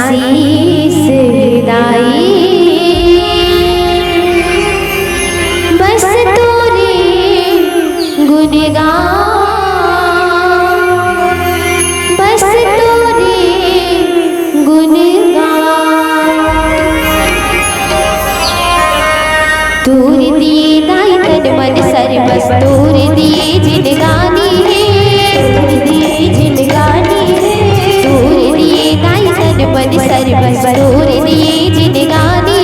आशीष दाई बस तोरे गुणगान बस तोरे गुणगान तूर दिए दाई तन मन सर्वस तूर दिए जिनगानी तूर दिए जिनगानी तूर दिए दाई तन मन सर्वस तूर दिए जिनगानी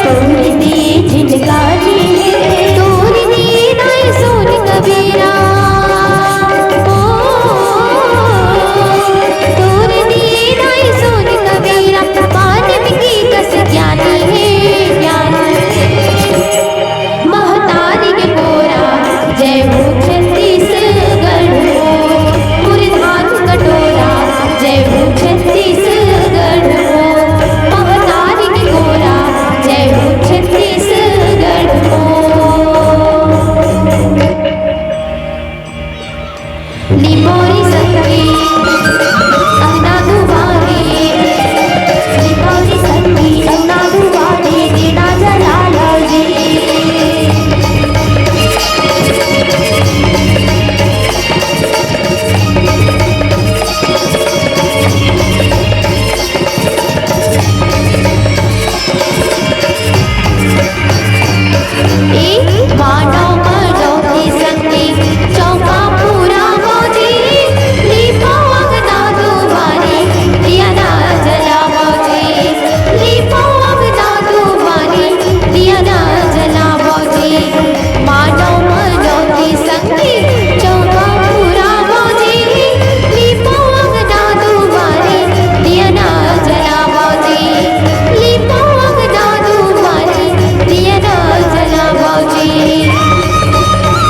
तूर दिए जिनगानी तूर दिए दाई सोन कबीरा तूर दिए दाई सोन कबीरा मानव की कस ज्ञानी है ज्ञानी महतारी के गोरा जय हो छत्तीसगढ़ मुरधान कटोरा जय हो छत्तीसगढ़ महतारी के गोरा जय हो छत्तीसगढ़ निमोरी संगी अंगना दुआरे निमोरी संगी अंगना दुआरे दीना जलाला जी मानव मनो की संगी चौका पूरा मोजी लीपो अंगना दुआरे दिया ना जला मोजी लीपो अंगना दुआरे दिया ना जला मोजी मानव मनो की संगी चौका पूरा मोजी लीपो अंगना दुआरे दिया ना जला मोजी लीपो अंगना दुआरे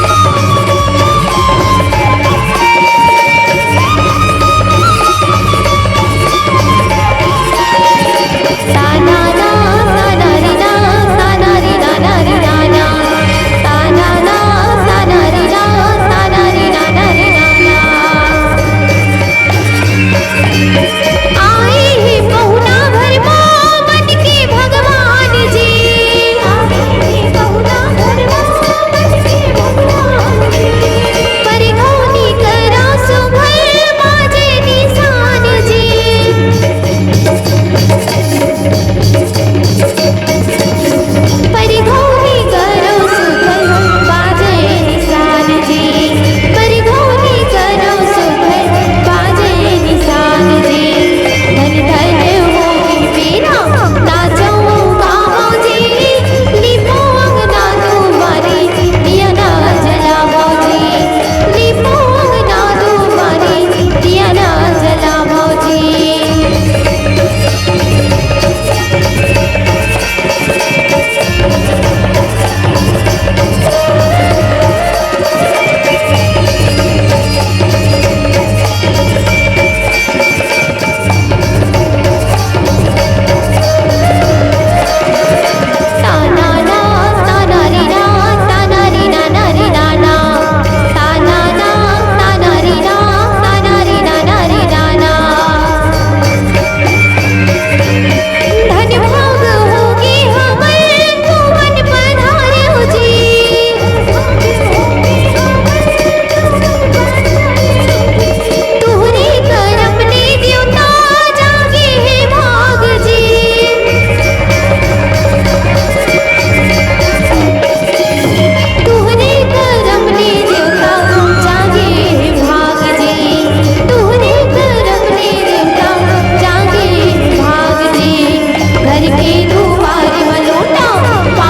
दिया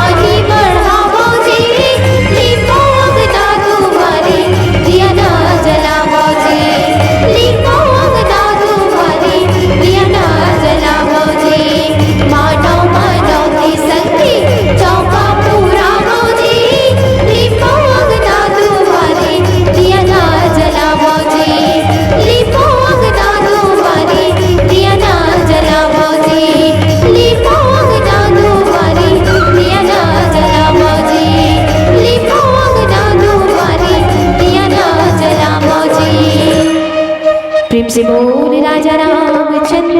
ना जला मोजी प्रेम से बोल राजा रामचंद्र